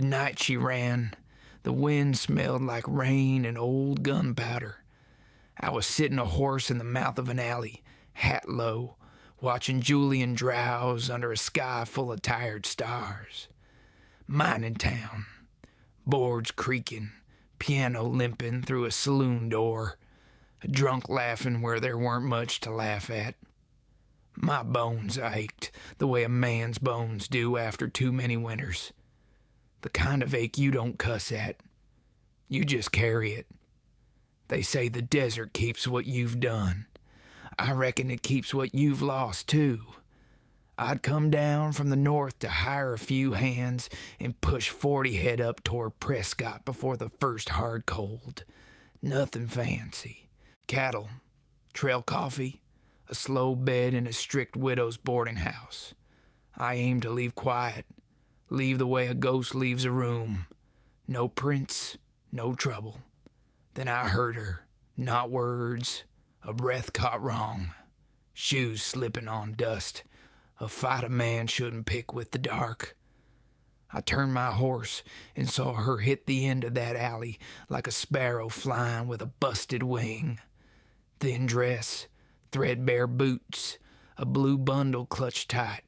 The night she ran, the wind smelled like rain and old gunpowder. I was sitting a horse in the mouth of an alley, hat low, watching Julian drowse under a sky full of tired stars. Mining town, boards creaking, piano limping through a saloon door, a drunk laughing where there weren't much to laugh at. My bones ached the way a man's bones do after too many winters. The kind of ache you don't cuss at. You just carry it. They say the desert keeps what you've done. I reckon it keeps what you've lost, too. I'd come down from the north to hire a few hands and push 40 head up toward Prescott before the first hard cold. Nothing fancy. Cattle, trail coffee, a slow bed in a strict widow's boarding house. I aimed to leave quiet, leave the way a ghost leaves a room. No prints, no trouble. Then I heard her, not words, a breath caught wrong, shoes slipping on dust, a fight a man shouldn't pick with the dark. I turned my horse and saw her hit the end of that alley like a sparrow flying with a busted wing. Thin dress, threadbare boots, a blue bundle clutched tight.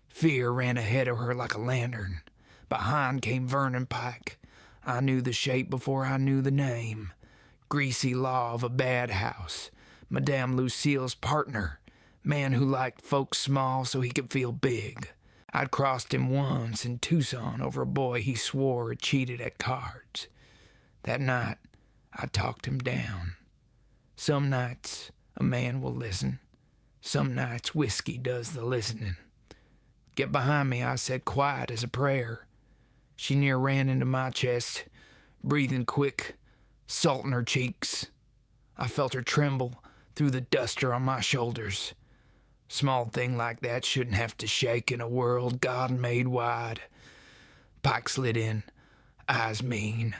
Fear ran ahead of her like a lantern. Behind came Vernon Pike. I knew the shape before I knew the name. Greasy law of a bad house. Madame Lucille's partner. Man who liked folks small so he could feel big. I'd crossed him once in Tucson over a boy he swore had cheated at cards. That night, I talked him down. Some nights, a man will listen. Some nights, whiskey does the listening. Get behind me, I said, quiet as a prayer. She near ran into my chest, breathing quick, salt in her cheeks. I felt her tremble through the duster on my shoulders. Small thing like that shouldn't have to shake in a world God made wide. Pike slid in, eyes mean.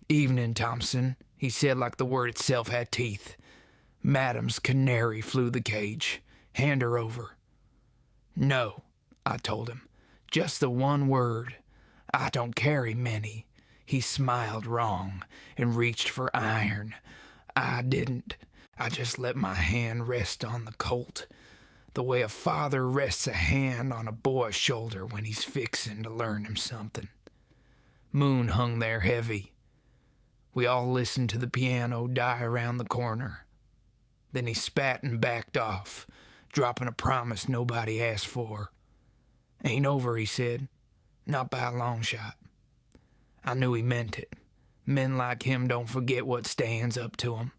Evening, Thompson, he said like the word itself had teeth. Madam's canary flew the cage. Hand her over. No, I told him. Just the one word. I don't carry many. He smiled wrong and reached for iron. I didn't. I just let my hand rest on the colt, the way a father rests a hand on a boy's shoulder when he's fixin' to learn him something. Moon hung there heavy. We all listened to the piano die around the corner. Then he spat and backed off, dropping a promise nobody asked for. Ain't over, he said. Not by a long shot. I knew he meant it. Men like him don't forget what stands up to 'em.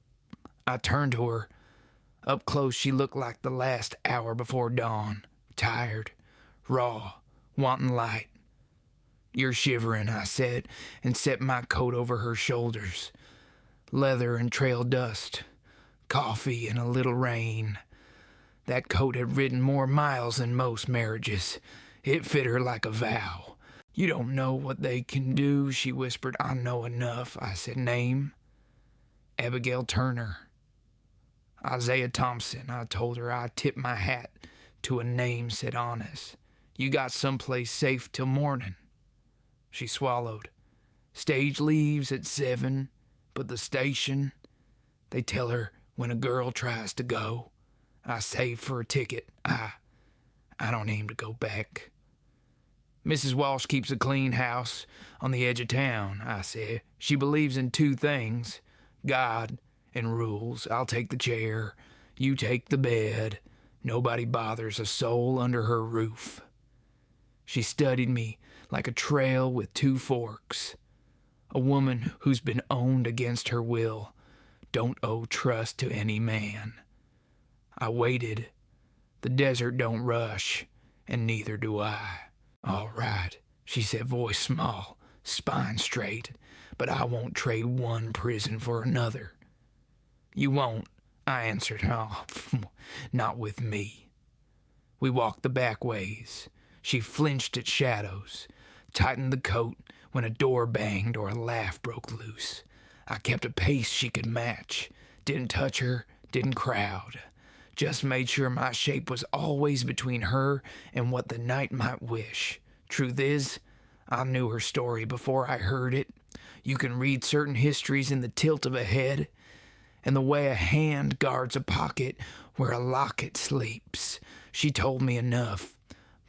I turned to her. Up close she looked like the last hour before dawn. Tired, raw, wanting light. You're shivering, I said, and set my coat over her shoulders. Leather and trail dust. Coffee and a little rain. That coat had ridden more miles than most marriages. It fit her like a vow. You don't know what they can do, she whispered. I know enough. I said, name? Abigail Turner. Isaiah Thompson. I told her I tipped my hat to a name said honest. You got someplace safe till morning. She swallowed. Stage leaves at 7, but the station, they tell her when a girl tries to go. I saved for a ticket. I don't aim to go back. Mrs. Walsh keeps a clean house on the edge of town, I said. She believes in 2 things, God and rules. I'll take the chair. You take the bed. Nobody bothers a soul under her roof. She studied me like a trail with 2 forks. A woman who's been owned against her will don't owe trust to any man. I waited. The desert don't rush, and neither do I. All right, she said, voice small, spine straight, but I won't trade one prison for another. You won't, I answered. Oh, not with me. We walked the back ways. She flinched at shadows, tightened the coat when a door banged or a laugh broke loose. I kept a pace she could match, didn't touch her, didn't crowd. Just made sure my shape was always between her and what the night might wish. Truth is, I knew her story before I heard it. You can read certain histories in the tilt of a head, and the way a hand guards a pocket where a locket sleeps. She told me enough.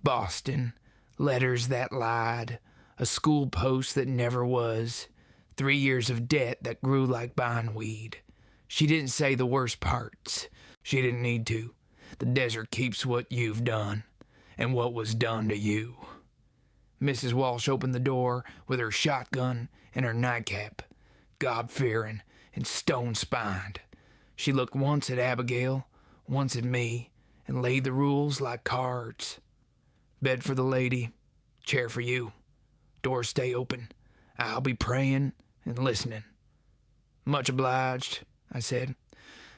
Boston, letters that lied, a school post that never was, 3 years of debt that grew like bindweed. She didn't say the worst parts. She didn't need to. The desert keeps what you've done, and what was done to you. Mrs. Walsh opened the door with her shotgun and her nightcap, God-fearing and stone-spined. She looked once at Abigail, once at me, and laid the rules like cards. Bed for the lady, chair for you. Doors stay open. I'll be praying and listening. Much obliged, I said.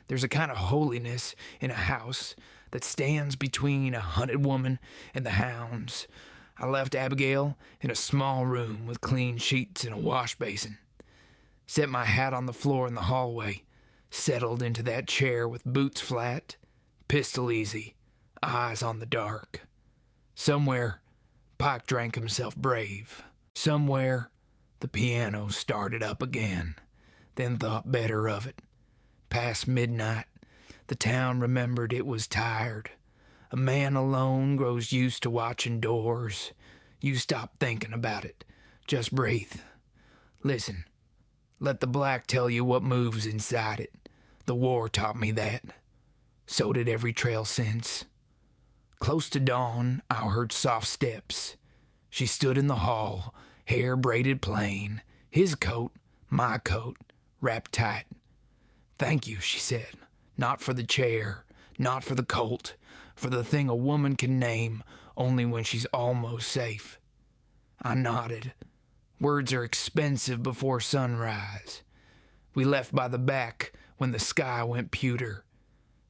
There's a kind of holiness in a house that stands between a hunted woman and the hounds. I left Abigail in a small room with clean sheets and a wash basin. Set my hat on the floor in the hallway, settled into that chair with boots flat, pistol easy, eyes on the dark. Somewhere, Pike drank himself brave. Somewhere, the piano started up again, then thought better of it. Past midnight, the town remembered it was tired. A man alone grows used to watching doors. You stop thinking about it. Just breathe. Listen. Let the black tell you what moves inside it. The war taught me that. So did every trail since. Close to dawn, I heard soft steps. She stood in the hall, hair braided plain, his coat, my coat, wrapped tight. Thank you, she said. Not for the chair, not for the colt, for the thing a woman can name only when she's almost safe. I nodded. Words are expensive before sunrise. We left by the back when the sky went pewter.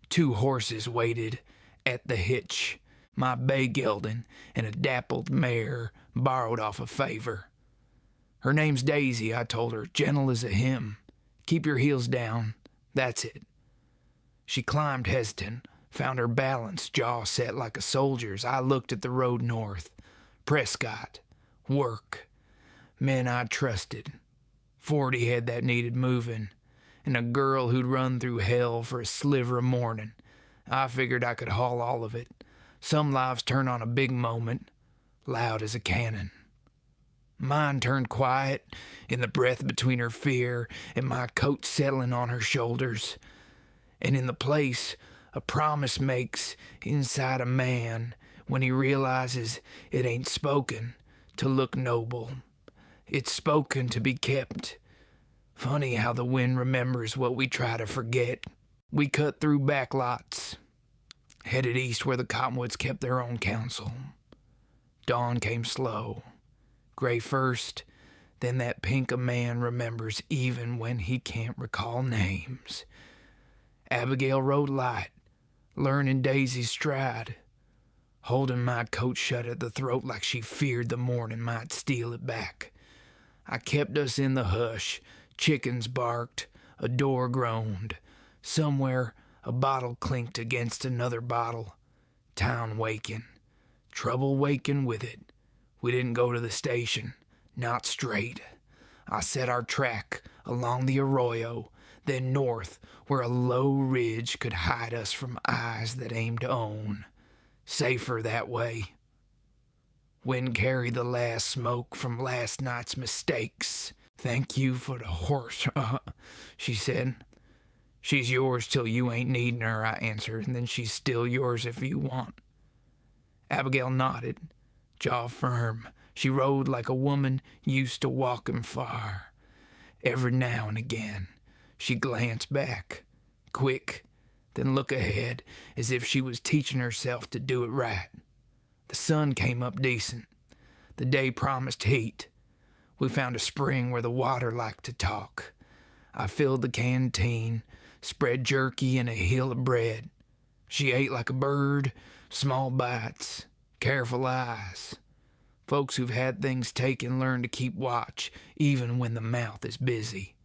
2 horses waited at the hitch, my bay gelding and a dappled mare borrowed off a favor. Her name's Daisy, I told her, gentle as a hymn. Keep your heels down. That's it. She climbed hesitant, found her balance, jaw set like a soldier's. I looked at the road north. Prescott. Work. Men I trusted. 40 head that needed moving, and a girl who'd run through hell for a sliver of morning. I figured I could haul all of it. Some lives turn on a big moment, loud as a cannon. Mine turned quiet in the breath between her fear and my coat settling on her shoulders. And in the place a promise makes inside a man when he realizes it ain't spoken to look noble. It's spoken to be kept. Funny how the wind remembers what we try to forget. We cut through back lots, headed east where the cottonwoods kept their own counsel. Dawn came slow. Gray first, then that pink a man remembers even when he can't recall names. Abigail rode light, learning Daisy's stride, holding my coat shut at the throat like she feared the morning might steal it back. I kept us in the hush. Chickens barked, a door groaned. Somewhere a bottle clinked against another bottle. Town waking. Trouble waking with it. We didn't go to the station. Not straight. I set our track along the arroyo, then north where a low ridge could hide us from eyes that aimed to own. Safer that way. Wind carried the last smoke from last night's mistakes. Thank you for the horse, she said. She's yours till you ain't needin' her, I answered, and then she's still yours if you want. Abigail nodded, jaw firm. She rode like a woman used to walking far. Every now and again, she glanced back, quick, then look ahead, as if she was teaching herself to do it right. The sun came up decent. The day promised heat. We found a spring where the water liked to talk. I filled the canteen, spread jerky and a hill of bread. She ate like a bird, small bites, careful eyes. Folks who've had things taken learn to keep watch, even when the mouth is busy.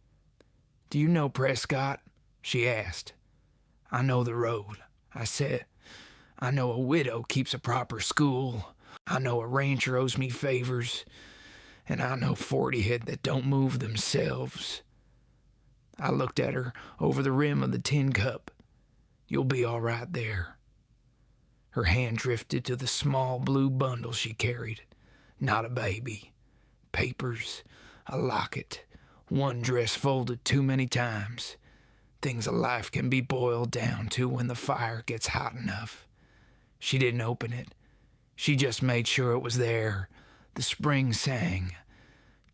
Do you know Prescott? She asked. I know the road, I said. I know a widow keeps a proper school. I know a rancher owes me favors. and I know 40 that don't move themselves. I looked at her over the rim of the tin cup. You'll be all right there. Her hand drifted to the small blue bundle she carried. Not a baby. Papers, a locket, one dress folded too many times. Things of life can be boiled down to when the fire gets hot enough. She didn't open it. She just made sure it was there. The spring sang.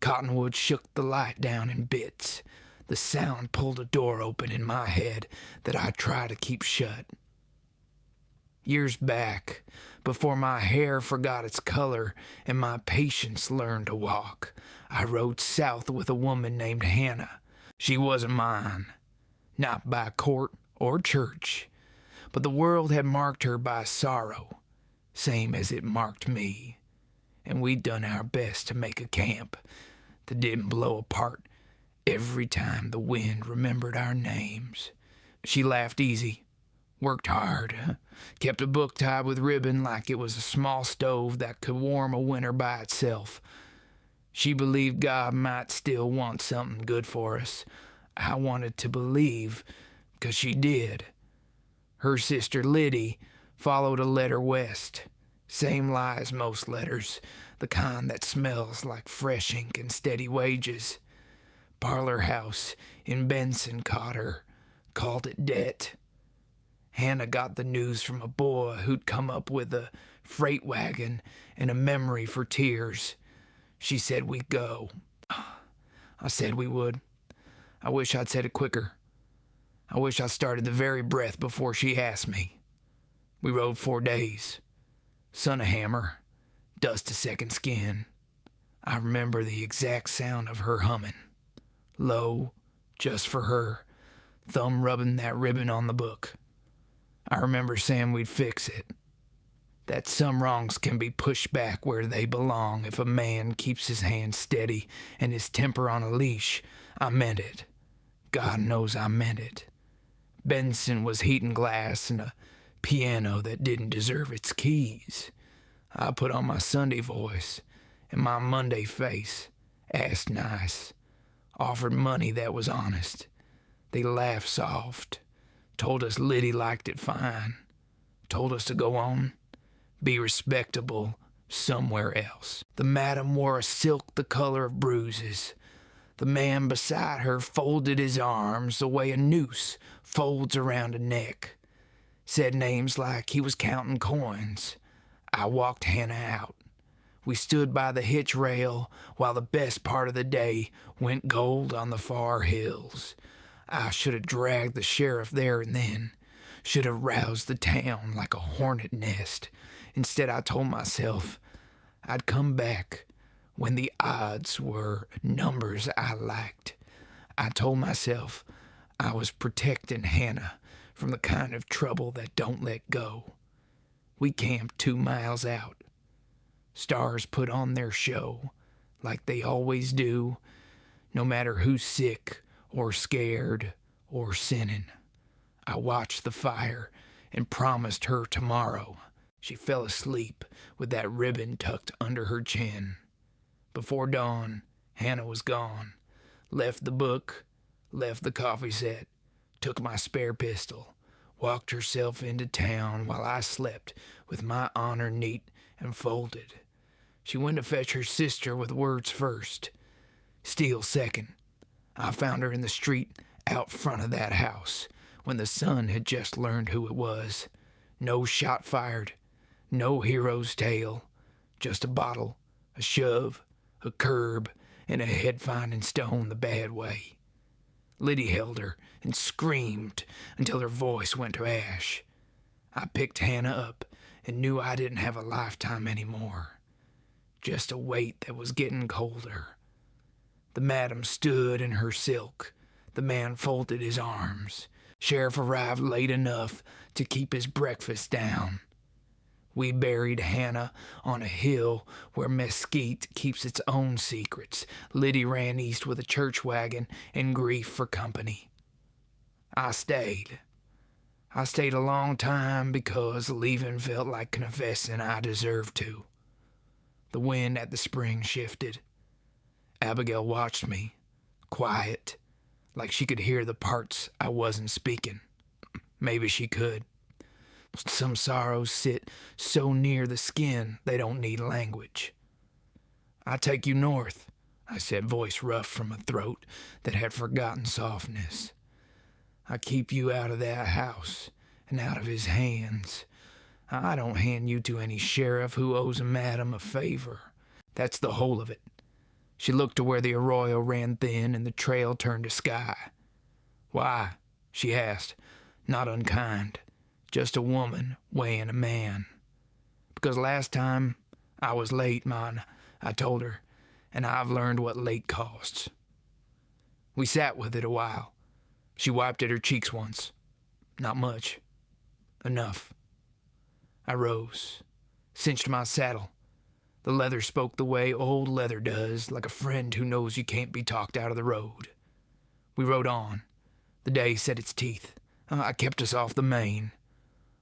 Cottonwood shook the light down in bits. The sound pulled a door open in my head that I try to keep shut. Years back, before my hair forgot its color and my patience learned to walk, I rode south with a woman named Hannah. She wasn't mine, not by court or church, but the world had marked her by sorrow, same as it marked me, and we'd done our best to make a camp that didn't blow apart every time the wind remembered our names. She laughed easy, worked hard, kept a book tied with ribbon like it was a small stove that could warm a winter by itself. She believed God might still want something good for us. I wanted to believe, 'cause she did. Her sister Liddy followed a letter west. Same lie as most letters, the kind that smells like fresh ink and steady wages. Parlor house in Benson caught her, called it debt. Hannah got the news from a boy who'd come up with a freight wagon and a memory for tears. She said we'd go. I said we would. I wish I'd said it quicker. I wish I started the very breath before she asked me. We rode 4 days. Sun a hammer, dust a second skin. I remember the exact sound of her humming. Low, just for her, thumb rubbing that ribbon on the book. I remember saying we'd fix it. That some wrongs can be pushed back where they belong if a man keeps his hand steady and his temper on a leash. I meant it. God knows I meant it. Benson was heating glass and a piano that didn't deserve its keys. I put on my Sunday voice and my Monday face, asked nice, offered money that was honest. They laughed soft, told us Liddy liked it fine, told us to go on, be respectable somewhere else. The madam wore a silk the color of bruises. The man beside her folded his arms the way a noose folds around a neck. Said names like he was counting coins. I walked Hannah out. We stood by the hitch rail while the best part of the day went gold on the far hills. I should have dragged the sheriff there and then, should have roused the town like a hornet nest. Instead, I told myself I'd come back when the odds were numbers I liked. I told myself I was protecting Hannah from the kind of trouble that don't let go. We camped 2 miles out. Stars put on their show, like they always do, no matter who's sick or scared or sinning. I watched the fire and promised her tomorrow. She fell asleep with that ribbon tucked under her chin. Before dawn, Hannah was gone. Left the book, left the coffee set, took my spare pistol, walked herself into town while I slept with my honor neat and folded. She went to fetch her sister with words first, steel second. I found her in the street out front of that house when the sun had just learned who it was. No shot fired, no hero's tale, just a bottle, a shove, a curb, and a head finding stone the bad way. Liddy held her and screamed until her voice went to ash. I picked Hannah up and knew I didn't have a lifetime anymore, just a weight that was getting colder. The madam stood in her silk. The man folded his arms. Sheriff arrived late enough to keep his breakfast down. We buried Hannah on a hill where mesquite keeps its own secrets. Liddy ran east with a church wagon and grief for company. I stayed. I stayed a long time because leaving felt like confessing I deserved to. The wind at the spring shifted. Abigail watched me, quiet, like she could hear the parts I wasn't speaking. Maybe she could. Some sorrows sit so near the skin they don't need language. "I take you north," I said, voice rough from a throat that had forgotten softness. "I keep you out of that house and out of his hands. I don't hand you to any sheriff who owes a madam a favor. That's the whole of it." She looked to where the arroyo ran thin and the trail turned to sky. "Why?" she asked, not unkind, just a woman weighing a man. "Because last time I was late, man," I told her, "and I've learned what late costs." We sat with it a while. She wiped at her cheeks once. Not much. Enough. I rose, cinched my saddle. The leather spoke the way old leather does, like a friend who knows you can't be talked out of the road. We rode on. The day set its teeth. I kept us off the main.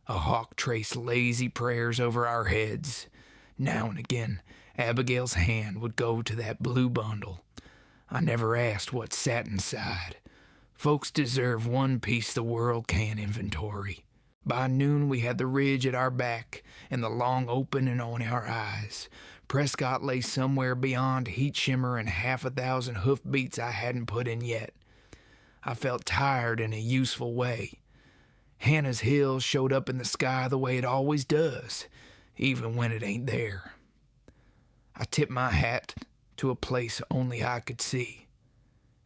A hawk traced lazy prayers over our heads. Now and again, Abigail's hand would go to that blue bundle. I never asked what sat inside. Folks deserve one piece the world can't inventory. By noon we had the ridge at our back and the long opening on our eyes. Prescott lay somewhere beyond heat shimmer and 1,000 hoofbeats I hadn't put in yet. I felt tired in a useful way. Hannah's Hill showed up in the sky the way it always does, even when it ain't there. I tipped my hat to a place only I could see.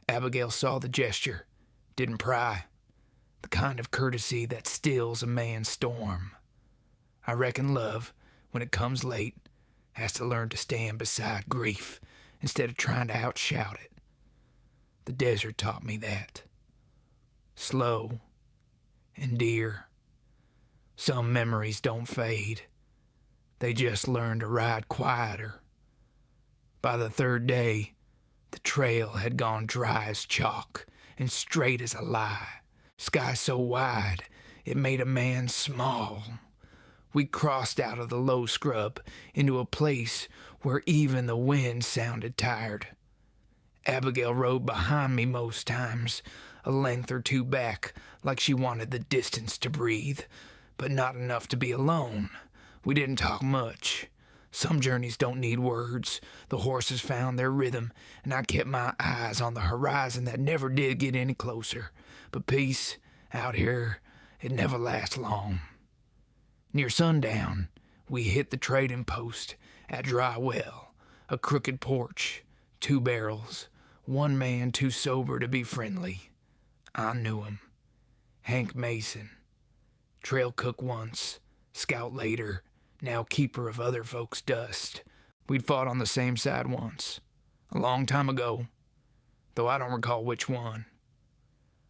Abigail saw the gesture, didn't pry. The kind of courtesy that stills a man's storm. I reckon love, when it comes late, has to learn to stand beside grief instead of trying to outshout it. The desert taught me that. Slow and dear. Some memories don't fade. They just learn to ride quieter. By the third day, the trail had gone dry as chalk and straight as a lie. Sky so wide, it made a man small. We crossed out of the low scrub into a place where even the wind sounded tired. Abigail rode behind me most times, a length or two back, like she wanted the distance to breathe, but not enough to be alone. We didn't talk much. Some journeys don't need words. The horses found their rhythm, and I kept my eyes on the horizon that never did get any closer. But peace, out here, it never lasts long. Near sundown, we hit the trading post at Dry Well, a crooked porch, 2 barrels, one man too sober to be friendly. I knew him. Hank Mason. Trail cook once, scout later, now keeper of other folks' dust. We'd fought on the same side once, a long time ago, though I don't recall which one.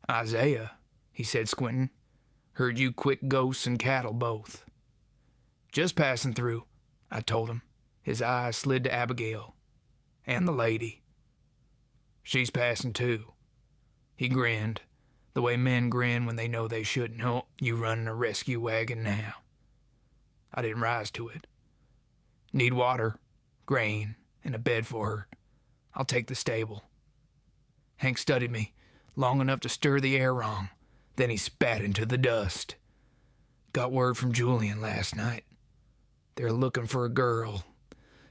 "Isaiah," he said, squinting. "Heard you quick ghosts and cattle both." "Just passing through," I told him. His eyes slid to Abigail. "And the lady." "She's passing too." He grinned, the way men grin when they know they shouldn't. "Oh, you running a rescue wagon now." I didn't rise to it. "Need water, grain, and a bed for her. I'll take the stable." Hank studied me, long enough to stir the air wrong. Then he spat into the dust. "Got word from Julian last night. They're looking for a girl.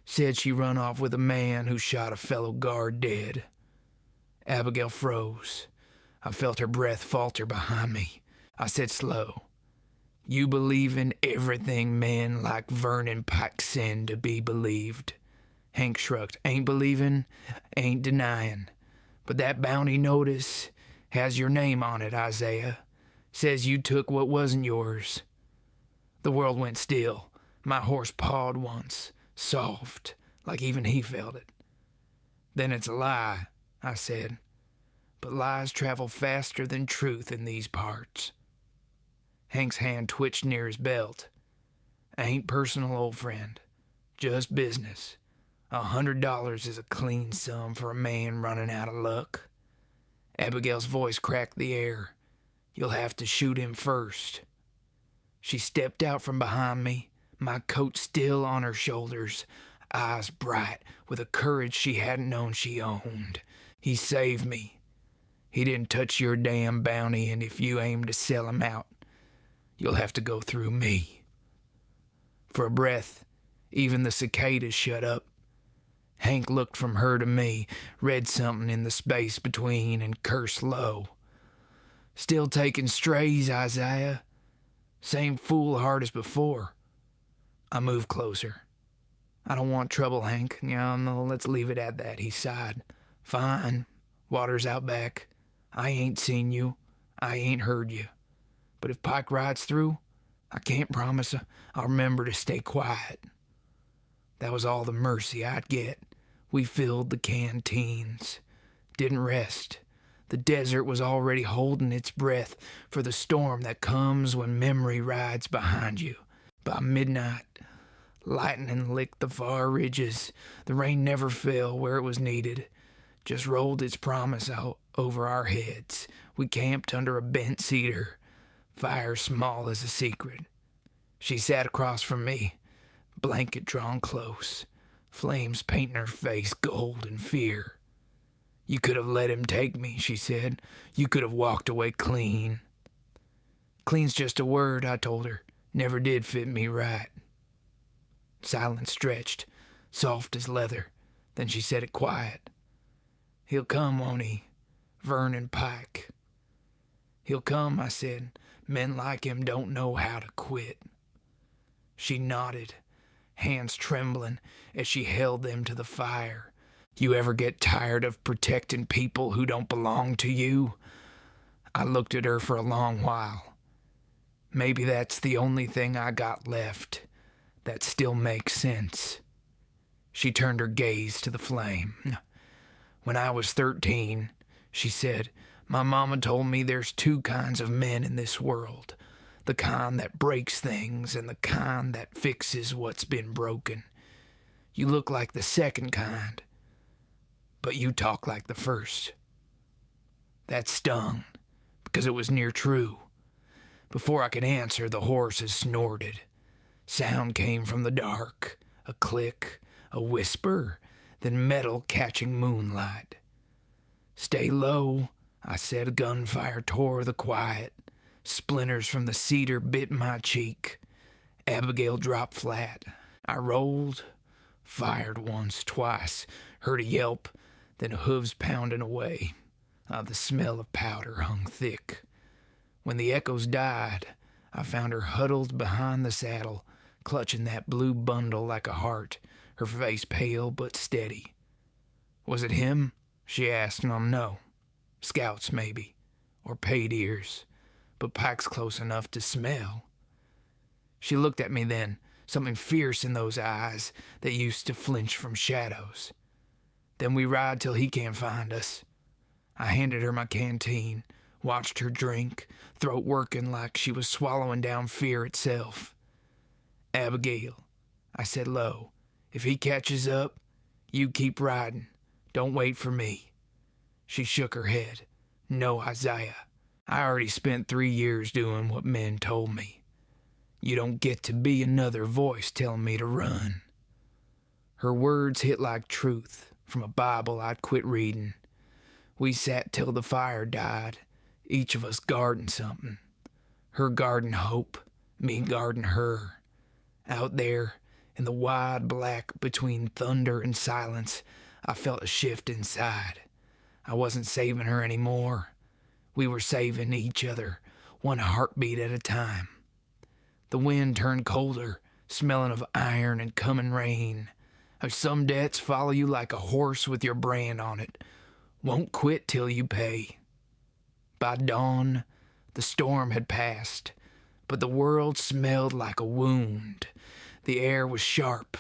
Said she run off with a man who shot a fellow guard dead." Abigail froze. I felt her breath falter behind me. I said slow, "You believe in everything men like Vernon Pike send to be believed." Hank shrugged. "Ain't believing, ain't denying. But that bounty notice has your name on it, Isaiah. Says you took what wasn't yours." The world went still. My horse pawed once, soft, like even he felt it. "Then it's a lie," I said. "But lies travel faster than truth in these parts." Hank's hand twitched near his belt. "Ain't personal, old friend. Just business. $100 is a clean sum for a man running out of luck." Abigail's voice cracked the air. "You'll have to shoot him first." She stepped out from behind me, my coat still on her shoulders. eyes bright with a courage she hadn't known she owned. He saved me. He didn't touch your damn bounty, and if you aim to sell him out, you'll have to go through me. For a breath, even the cicadas shut up. Hank looked from her to me, read something in the space between, and cursed low. Still taking strays, Isaiah? Same fool heart as before. I moved closer. I don't want trouble, Hank. No, let's leave it at that, he sighed. Fine. Water's out back. I ain't seen you. I ain't heard you. But if Pike rides through, I can't promise I'll remember to stay quiet. That was all the mercy I'd get. We filled the canteens. Didn't rest. The desert was already holding its breath for the storm that comes when memory rides behind you. By midnight, lightning licked the far ridges. The rain never fell where it was needed. Just rolled its promise out over our heads. We camped under a bent cedar, fire small as a secret. She sat across from me, blanket drawn close, flames painting her face gold in fear. You could have let him take me, she said. You could have walked away clean. Clean's just a word, I told her. Never did fit me right. Silence stretched, soft as leather. Then she said it quiet. He'll come, won't he? Vernon Pike. He'll come, I said. Men like him don't know how to quit. She nodded, hands trembling as she held them to the fire. You ever get tired of protecting people who don't belong to you? I looked at her for a long while. Maybe that's the only thing I got left that still makes sense. She turned her gaze to the flame. When I was 13, she said, my mama told me there's two kinds of men in this world. The kind that breaks things and the kind that fixes what's been broken. You look like the second kind, but you talk like the first. That stung, because it was near true. Before I could answer, the horses snorted. Sound came from the dark, a click, a whisper, then metal catching moonlight. Stay low, I said. Gunfire tore the quiet. Splinters from the cedar bit my cheek. Abigail dropped flat. I rolled, fired once, twice, heard a yelp, then hooves pounding away. The smell of powder hung thick. When the echoes died, I found her huddled behind the saddle, clutching that blue bundle like a heart, her face pale but steady. Was it him? She asked. No. Scouts, maybe, or paid ears, but Pike's close enough to smell. She looked at me then, something fierce in those eyes that used to flinch from shadows. Then we ride till he can't find us. I handed her my canteen, watched her drink, throat working like she was swallowing down fear itself. Abigail, I said low, if he catches up, you keep riding. Don't wait for me. She shook her head. No, Isaiah. I already spent 3 years doing what men told me. You don't get to be another voice telling me to run. Her words hit like truth from a Bible I'd quit reading. We sat till the fire died, each of us guarding something. Her guarding hope, me guarding her. Out there, in the wide black between thunder and silence, I felt a shift inside. I wasn't saving her anymore. We were saving each other, one heartbeat at a time. The wind turned colder, smelling of iron and coming rain. Some debts follow you like a horse with your brand on it. Won't quit till you pay. By dawn, the storm had passed, but the world smelled like a wound. The air was sharp,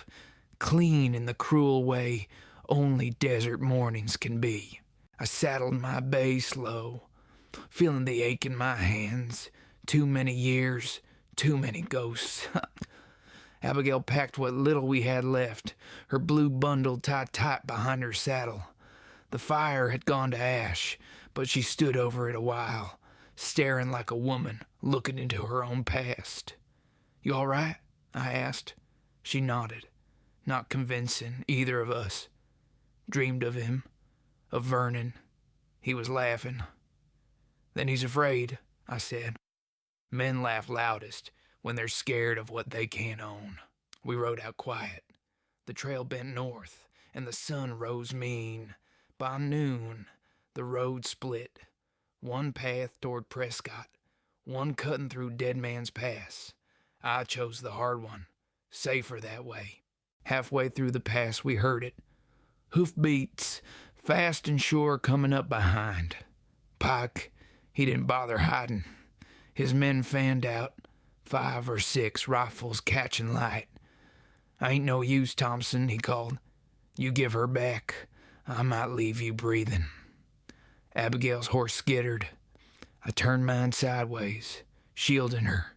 clean in the cruel way only desert mornings can be. I saddled my bay slow, feeling the ache in my hands. Too many years, too many ghosts. Abigail packed what little we had left, her blue bundle tied tight behind her saddle. The fire had gone to ash, but she stood over it a while, staring like a woman looking into her own past. You all right? I asked. She nodded. not convincing either of us. Dreamed of him, of Vernon. He was laughing. Then he's afraid, I said. Men laugh loudest when they're scared of what they can't own. We rode out quiet. The trail bent north, and the sun rose mean. By noon, the road split. One path toward Prescott, one cutting through Dead Man's Pass. I chose the hard one, safer that way. Halfway through the pass, we heard it. Hoofbeats, fast and sure, coming up behind. Pike, he didn't bother hiding. His men fanned out, 5 or 6 rifles catching light. "I ain't no use, Thompson," he called. "You give her back, I might leave you breathing." Abigail's horse skittered. I turned mine sideways, shielding her.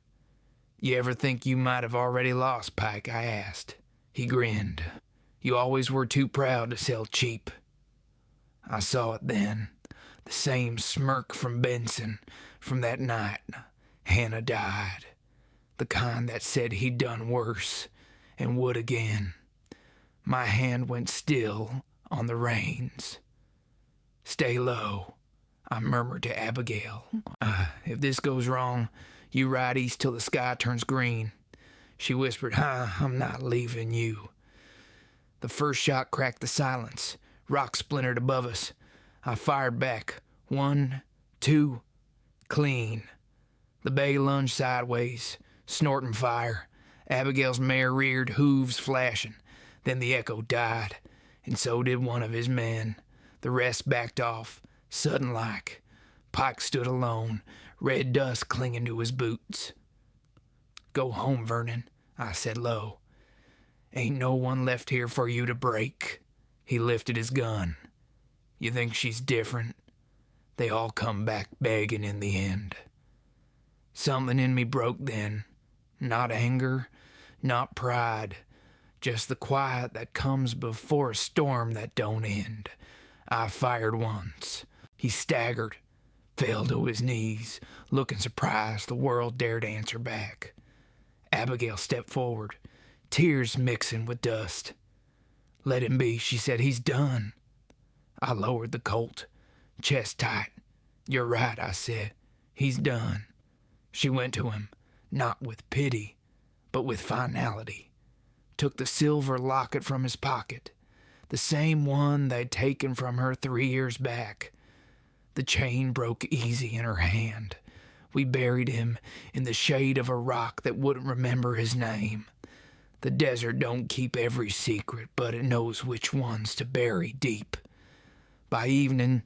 "You ever think you might have already lost, Pike?" I asked. He grinned. "You always were too proud to sell cheap." I saw it then, the same smirk from Benson from that night Hannah died, the kind that said he'd done worse and would again. My hand went still on the reins. "Stay low," I murmured to Abigail. If this goes wrong, you ride east till the sky turns green." She whispered, "I'm not leaving you." The first shot cracked the silence. Rock splintered above us. I fired back. 1, 2, clean. The bay lunged sideways, snorting fire. Abigail's mare reared, hooves flashing. Then the echo died, and so did one of his men. The rest backed off, sudden-like. Pike stood alone, red dust clinging to his boots. "Go home, Vernon," I said low. "Ain't no one left here for you to break." He lifted his gun. "You think she's different?" They all come back begging in the end. Something in me broke then. Not anger, not pride, just the quiet that comes before a storm that don't end. I fired once. He staggered, fell to his knees, looking surprised the world dared answer back. Abigail stepped forward, tears mixing with dust. "Let him be," she said. "He's done." I lowered the Colt, chest tight. "You're right," I said. "He's done." She went to him, not with pity, but with finality. Took the silver locket from his pocket, the same one they'd taken from her 3 years back. The chain broke easy in her hand. We buried him in the shade of a rock that wouldn't remember his name. The desert don't keep every secret, but it knows which ones to bury deep. By evening,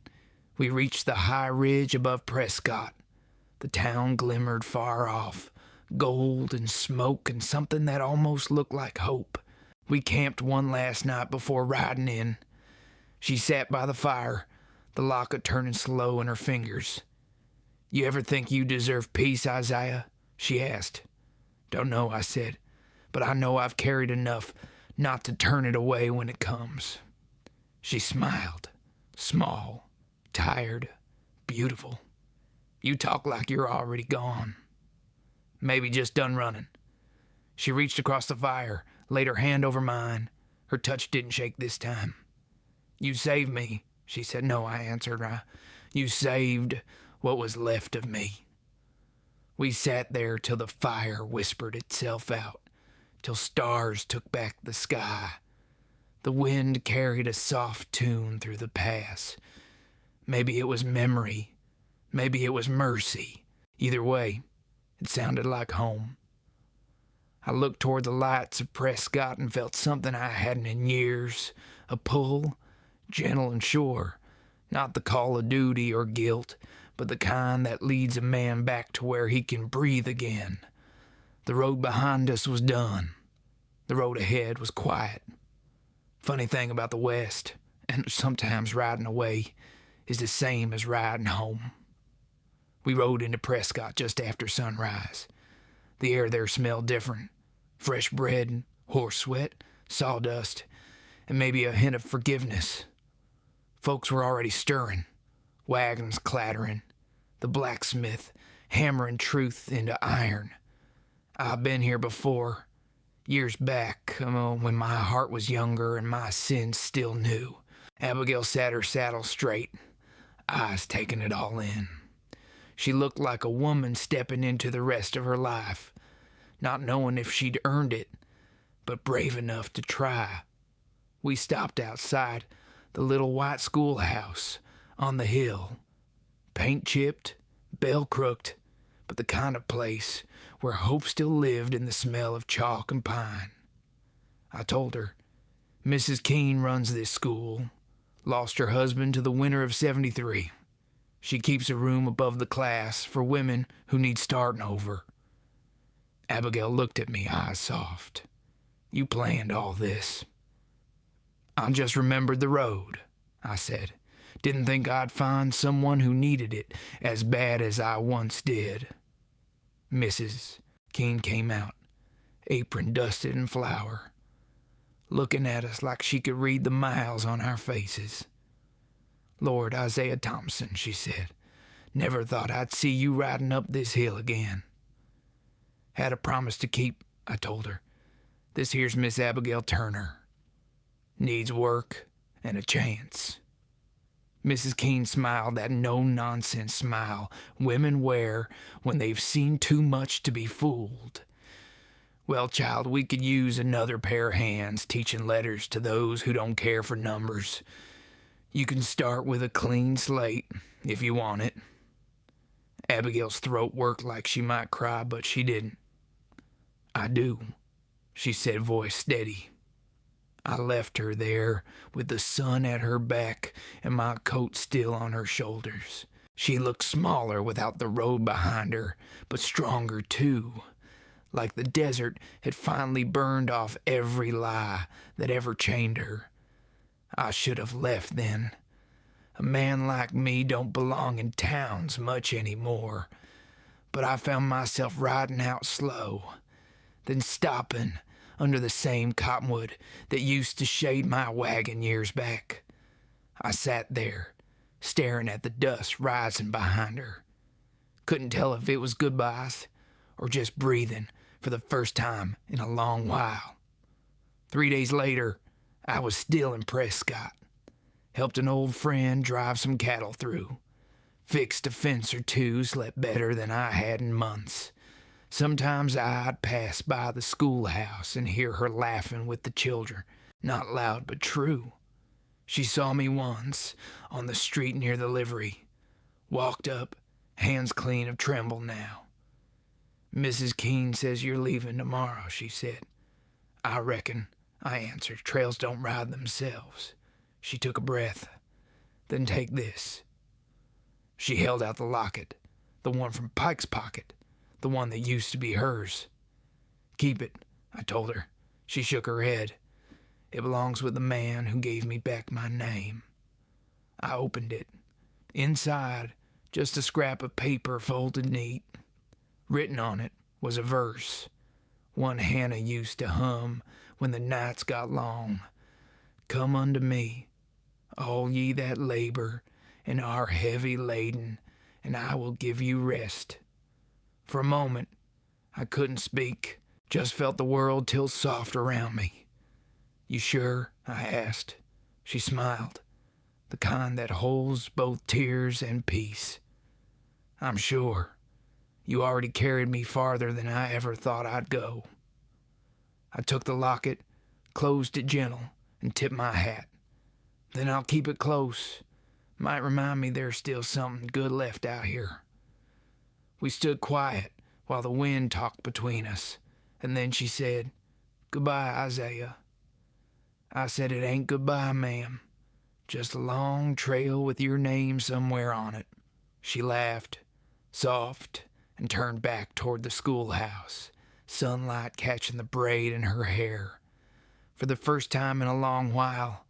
we reached the high ridge above Prescott. The town glimmered far off, gold and smoke and something that almost looked like hope. We camped one last night before riding in. She sat by the fire, the locket turning slow in her fingers. "You ever think you deserve peace, Isaiah?" she asked. "Don't know," I said, "but I know I've carried enough not to turn it away when it comes." She smiled, small, tired, beautiful. "You talk like you're already gone." "Maybe just done running." She reached across the fire, laid her hand over mine. Her touch didn't shake this time. "You saved me," she said. "No," I answered. "You saved what was left of me." We sat there till the fire whispered itself out, till stars took back the sky. The wind carried a soft tune through the pass. Maybe it was memory. Maybe it was mercy. Either way, it sounded like home. I looked toward the lights of Prescott and felt something I hadn't in years. A pull, gentle and sure. Not the call of duty or guilt, but the kind that leads a man back to where he can breathe again. The road behind us was done. The road ahead was quiet. Funny thing about the West, and sometimes riding away, is the same as riding home. We rode into Prescott just after sunrise. The air there smelled different. Fresh bread, horse sweat, sawdust, and maybe a hint of forgiveness. Folks were already stirring, wagons clattering, the blacksmith hammering truth into iron. "I've been here before. Years back, when my heart was younger and my sins still new, Abigail sat her saddle straight, eyes taking it all in. She looked like a woman stepping into the rest of her life, not knowing if she'd earned it, but brave enough to try. We stopped outside the little white schoolhouse on the hill, paint chipped, bell crooked, but the kind of place where hope still lived in the smell of chalk and pine. I told her, Mrs. Keene runs this school, lost her husband to the winter of '73. She keeps a room above the class for women who need starting over. Abigail looked at me, eyes soft. You planned all this. I just remembered the road, I said. Didn't think I'd find someone who needed it as bad as I once did. Mrs. Keene came out, apron dusted in flour, looking at us like she could read the miles on our faces. Lord Isaiah Thompson, she said, never thought I'd see you riding up this hill again. Had a promise to keep, I told her. This here's Miss Abigail Turner. Needs work and a chance. Mrs. Keene smiled that no-nonsense smile women wear when they've seen too much to be fooled. Well, child, we could use another pair of hands teaching letters to those who don't care for numbers. You can start with a clean slate if you want it. Abigail's throat worked like she might cry, but she didn't. I do, she said, voice steady. I left her there with the sun at her back and my coat still on her shoulders. She looked smaller without the road behind her, but stronger too, like the desert had finally burned off every lie that ever chained her. I should have left then. A man like me don't belong in towns much anymore, but I found myself riding out slow, then stopping under the same cottonwood that used to shade my wagon years back. I sat there, staring at the dust rising behind her. Couldn't tell if it was goodbyes or just breathing for the first time in a long while. 3 days later, I was still in Prescott. Helped an old friend drive some cattle through. Fixed a fence or two, slept better than I had in months. Sometimes I'd pass by the schoolhouse and hear her laughing with the children, not loud but true. She saw me once on the street near the livery. Walked up, hands clean of tremble now. Mrs. Keene says you're leaving tomorrow, she said. I reckon, I answered. Trails don't ride themselves. She took a breath. Then take this. She held out the locket, the one from Pike's pocket. The one that used to be hers. Keep it, I told her. She shook her head. It belongs with the man who gave me back my name. I opened it. Inside, just a scrap of paper folded neat. Written on it was a verse, one Hannah used to hum when the nights got long. Come unto me, all ye that labor and are heavy laden, and I will give you rest. For a moment, I couldn't speak, just felt the world tilt soft around me. You sure? I asked. She smiled, the kind that holds both tears and peace. I'm sure. You already carried me farther than I ever thought I'd go. I took the locket, closed it gentle, and tipped my hat. Then I'll keep it close. Might remind me there's still something good left out here. We stood quiet while the wind talked between us, and then she said, Goodbye, Isaiah. I said, It ain't goodbye, ma'am. Just a long trail with your name somewhere on it. She laughed, soft, and turned back toward the schoolhouse, sunlight catching the braid in her hair. For the first time in a long while,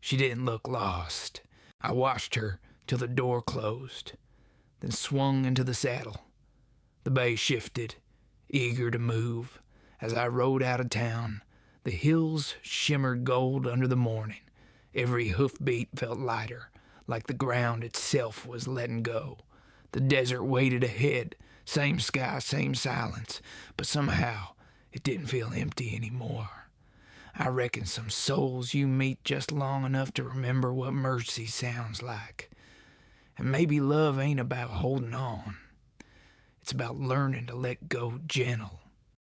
she didn't look lost. I watched her till the door closed, then swung into the saddle. The bay shifted, eager to move. As I rode out of town, the hills shimmered gold under the morning. Every hoofbeat felt lighter, like the ground itself was letting go. The desert waited ahead, same sky, same silence, but somehow it didn't feel empty anymore. I reckon some souls you meet just long enough to remember what mercy sounds like. And maybe love ain't about holding on. It's about learning to let go gentle